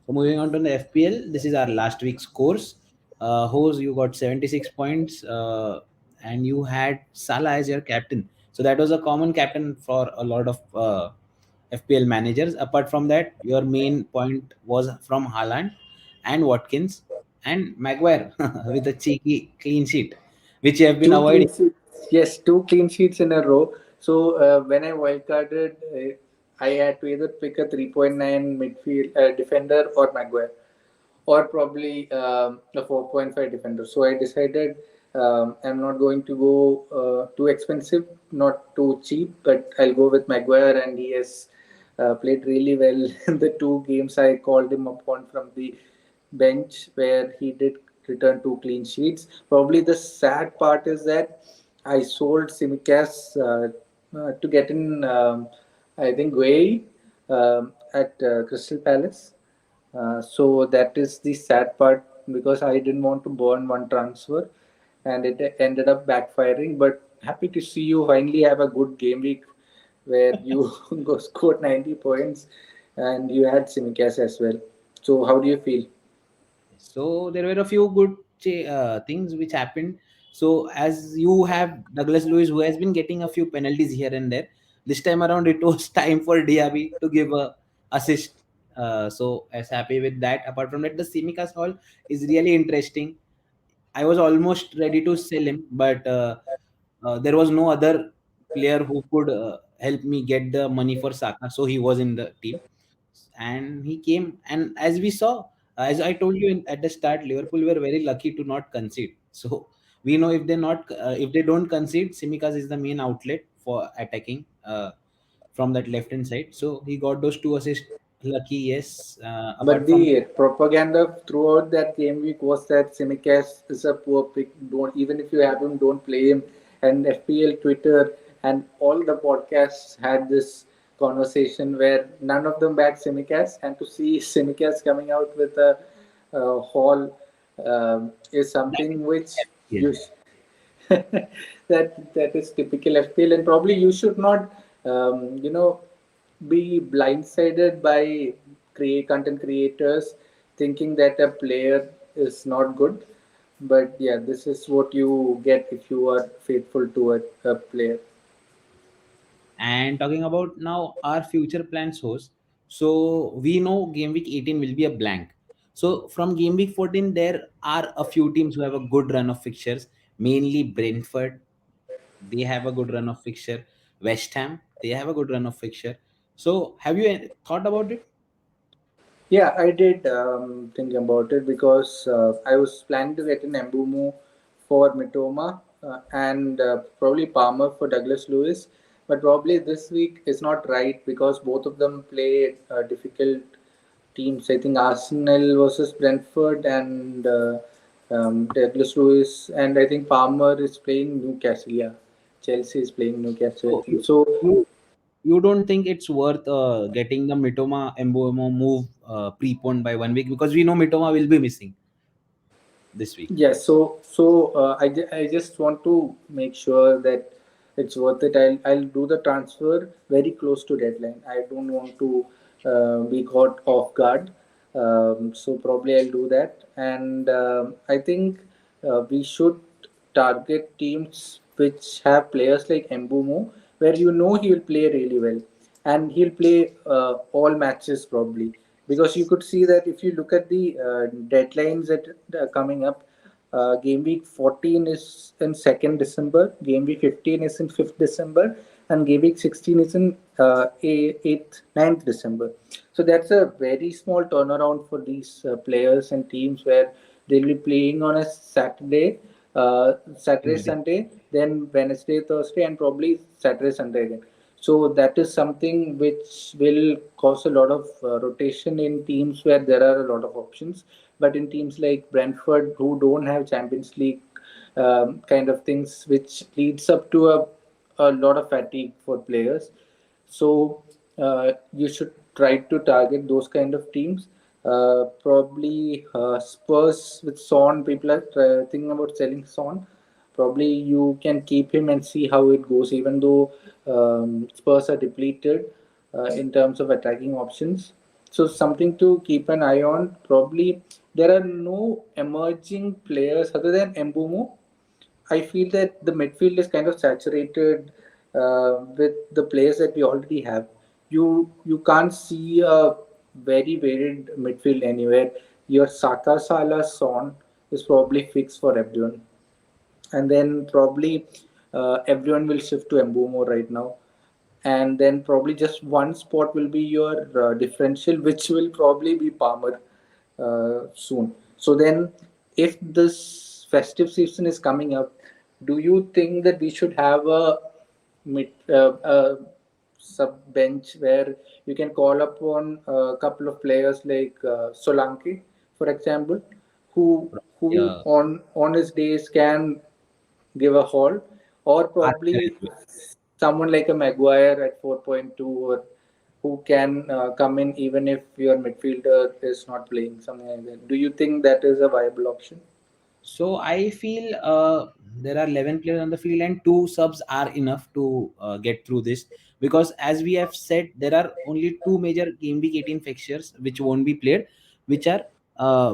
So moving on to the FPL, this is our last week's scores. Hose, you got 76 points, and you had Salah as your captain. So that was a common captain for a lot of FPL managers. Apart from that, your main point was from Haaland and Watkins and Maguire with a cheeky clean sheet, which you have been Two clean avoiding. sheets. Yes, two clean sheets in a row. So when I wildcarded, I had to either pick a 3.9 midfield defender or Maguire, or probably a 4.5 defender. So I decided I'm not going to go too expensive, not too cheap, but I'll go with Maguire, and he has played really well in the two games I called him upon from the bench, where he did return two clean sheets. Probably the sad part is that I sold Simicast to get in, I think, Guay at Crystal Palace. So that is the sad part, because I didn't want to burn one transfer, and it ended up backfiring. But happy to see you finally have a good game week where you go scored 90 points and you had Simicast as well. So how do you feel? So there were a few good things which happened. So as you have Douglas Lewis, who has been getting a few penalties here and there, this time around it was time for Diaby to give a assist. So I was happy with that. Apart from that, the Simicas Hall is really interesting. I was almost ready to sell him, but there was no other player who could help me get the money for Saka. So he was in the team, and he came. And as we saw, as I told you at the start, Liverpool were very lucky to not concede. So we know if they don't concede, Simicas is the main outlet for attacking from that left hand side. So he got those two assists. Lucky, yes. But Apart from the propaganda throughout that game week was that Simicast is a poor pick. Don't, even if you have him, don't play him. And FPL Twitter and all the podcasts had this conversation where none of them backed Simicast, and to see Simicast coming out with a haul is that, something which yes. you that is typical FPL, and probably you should not, be blindsided by content creators thinking that a player is not good. But yeah, this is what you get if you are faithful to a player. And talking about now our future plans, host. So we know game week 18 will be a blank. So from game week 14, there are a few teams who have a good run of fixtures, mainly Brentford. They have a good run of fixture. West Ham, they have a good run of fixture. So have you thought about it? Yeah, I did think about it, because I was planning to get an Embumo for Mitoma and probably Palmer for Douglas Lewis. But probably this week is not right, because both of them play difficult teams. I think Arsenal versus Brentford and Douglas Lewis, and I think Palmer is playing Newcastle. Yeah, Chelsea is playing Newcastle, I So think. So you don't think it's worth getting the Mitoma Embuemo move preponed by 1 week, because we know Mitoma will be missing this week. yes, I just want to make sure that it's worth it. I'll do the transfer very close to deadline. I don't want to be caught off guard. So probably I'll do that. And I think we should target teams which have players like Embumo, where you know he will play really well, and he'll play all matches probably, because you could see that if you look at the deadlines that are coming up. Game week 14 is in 2nd December, game week 15 is in 5th December, and game week 16 is in 8th, 9th December. So that's a very small turnaround for these players and teams, where they'll be playing on a Saturday, Tuesday. Sunday, then Wednesday, Thursday, and probably Saturday, Sunday again. So that is something which will cause a lot of rotation in teams where there are a lot of options. But in teams like Brentford, who don't have Champions League kind of things, which leads up to a lot of fatigue for players. So you should try to target those kind of teams. Probably Spurs with Son. People are thinking about selling Son. Probably you can keep him and see how it goes, even though Spurs are depleted in terms of attacking options. So something to keep an eye on. Probably there are no emerging players other than Mbumo. I feel that the midfield is kind of saturated with the players that we already have. You can't see a very varied midfield anywhere. Your Saka, Salah, Son is probably fixed for everyone, and then probably everyone will shift to Mbumo right now, and then probably just one spot will be your differential, which will probably be Palmer soon. So then, if this festive season is coming up, do you think that we should have a sub bench where you can call upon a couple of players like Solanke, for example, who Yeah, on his days can give a haul, or Archer as probably well. someone like a Maguire at 4.2, or who can come in even if your midfielder is not playing, something like that. Do you think that is a viable option? So I feel there are 11 players on the field and two subs are enough to get through this, because as we have said, there are only two major game week 18 fixtures which won't be played, which are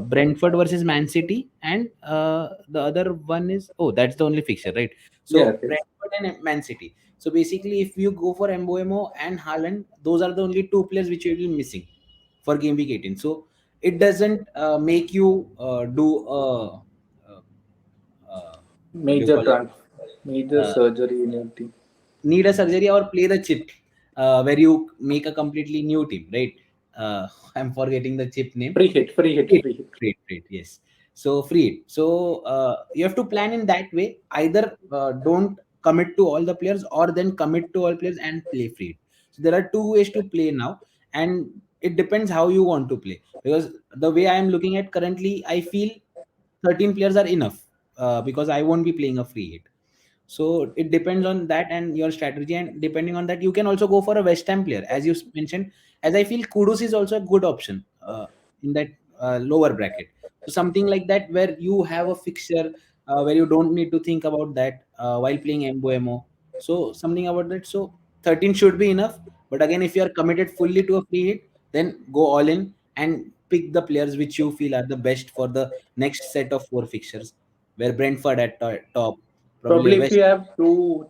Brentford versus Man City, and the other one is, oh, that's the only fixture, right? Yeah, So yes. Brentford and Man City. So basically, if you go for Mboemo and Haaland, those are the only two players which will be missing for game week 18. So it doesn't make you do what do you Major call it, major uh, surgery in your team. need a surgery or play the chip, where you make a completely new team, right? I'm forgetting the chip name. Free hit, free hit, Free, free hit. free, yes. So free it. So you have to plan in that way. Either don't commit to all the players, or then commit to all players and play free. So there are two ways to play now, and it depends how you want to play. Because the way I am looking at currently, I feel 13 players are enough, because I won't be playing a free hit. So it depends on that and your strategy, and depending on that, you can also go for a West Ham player, as you mentioned. As I feel, Kudus is also a good option in that lower bracket. So something like that, where you have a fixture, where you don't need to think about that while playing MBOMO. So something about that. So 13 should be enough. But again, if you are committed fully to a free hit, then go all in and pick the players which you feel are the best for the next set of four fixtures, where Brentford at top, probably Probably if West. you have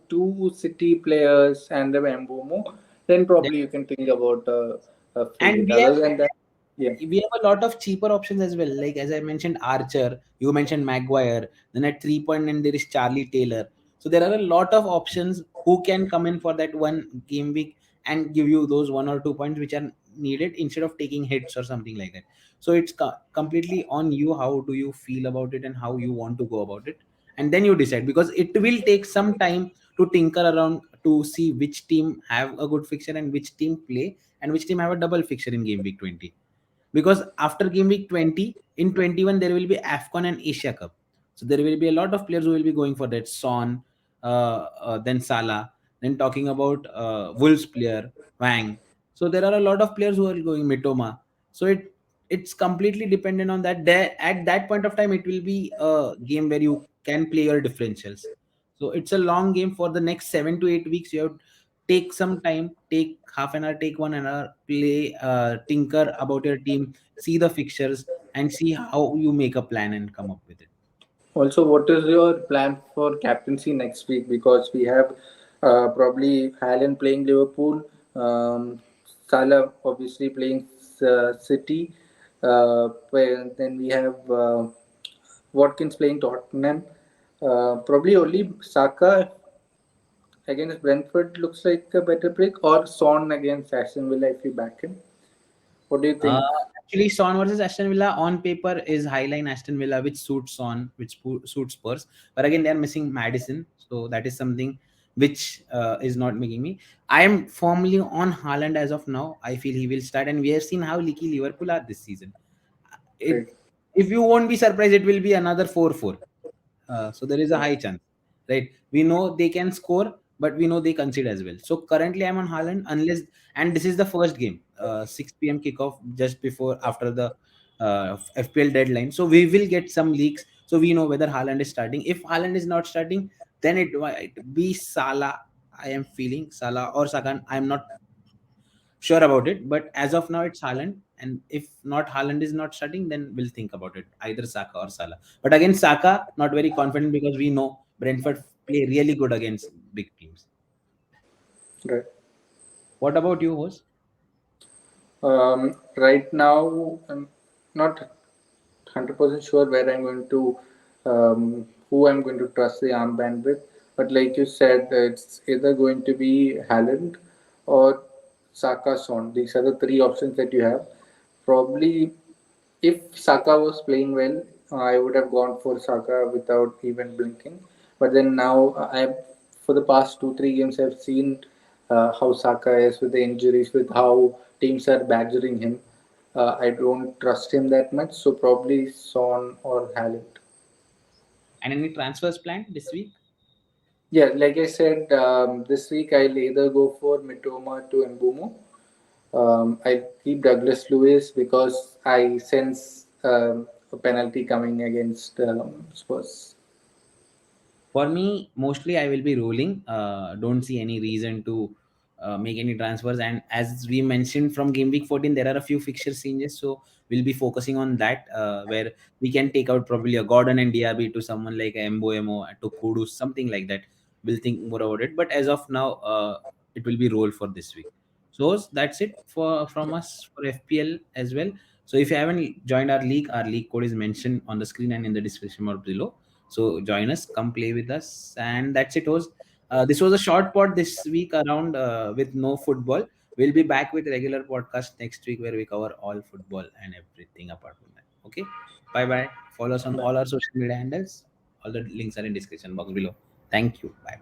two city players and the Mbumo, then probably you can think about a free And hit. we have Other than that, yeah. a lot of cheaper options as well. Like as I mentioned, Archer, you mentioned Maguire. Then at 3.9 there is Charlie Taylor. So there are a lot of options who can come in for that one game week and give you those 1 or 2 points which are needed instead of taking hits or something like that. So it's completely on you. How do you feel about it and how you want to go about it, and then you decide, because it will take some time to tinker around to see which team have a good fixture and which team play and which team have a double fixture in game week 20. Because after game week 20, in 21 there will be AFCON and Asia Cup. So there will be a lot of players who will be going for that. Son, then Salah, then talking about Wolves player Wang. So there are a lot of players who are going Mitoma. So it's completely dependent on that. There at that point of time, it will be a game where you can play your differentials. So it's a long game. For the next 7 to 8 weeks. You have take some time, take half an hour, take 1 hour, play, tinker about your team, see the fixtures, and see how you make a plan and come up with it. Also, what is your plan for captaincy next week? Because we have probably Haaland playing Liverpool, Salah obviously playing City, then we have Watkins playing Tottenham. Probably only Saka against Brentford looks like a better pick, or Son against Aston Villa if you back him. What do you Uh, think? Actually, Son versus Aston Villa on paper is highline Aston Villa, which suits Son, which suits Spurs. But again, they are missing Madison, so that is something which is not making me. I am firmly on Haaland as of now. I feel he will start, and we have seen how leaky Liverpool are this season. It, Great. if you won't be surprised, it will be another 4-4. So there is a high chance, right? We know they can score, but we know they concede as well. So currently, I'm on Haaland, unless, and this is the first game, 6 p.m. kickoff just before after the FPL deadline. So we will get some leaks, so we know whether Haaland is starting. If Haaland is not starting, then it might be Salah. I am feeling Salah or Sagan. I'm not sure about it, but as of now, it's Haaland. And if not, Haaland is not starting, then we'll think about it, either Saka or Salah. But against Saka, not very confident because we know Brentford play really good against big teams. Right. What about you, host? Right now, I'm not 100% sure where I'm going to, who I'm going to trust the armband with. But like you said, it's either going to be Haaland or Saka Son. These are the three options that you have. Probably, if Saka was playing well, I would have gone for Saka without even blinking. But then now, for the past 2 3 games, I've seen how Saka is with the injuries, with how teams are badgering him. I don't trust him that much, so probably Son or Haaland. And any transfers planned this week? Yeah, like I said, this week I'll either go for Mitoma to Mbumo. I keep Douglas Lewis because I sense a penalty coming against Spurs. For me, mostly I will be rolling. Don't see any reason to make any transfers. And as we mentioned from game week 14, there are a few fixture changes. So we'll be focusing on that, where we can take out probably a Gordon and Diaby to someone like Mboemo to Kudus, something like that. We'll think more about it. But as of now, it will be roll for this week. So that's it for from us for FPL as well. So if you haven't joined our league code is mentioned on the screen and in the description or below. So join us, come play with us, and that's it. Was this was a short pod this week around with no football. We'll be back with regular podcast next week where we cover all football and everything apart from that. Okay, bye bye. Follow us on Bye. all our social media handles. All the links are in description box below. Thank you. Bye.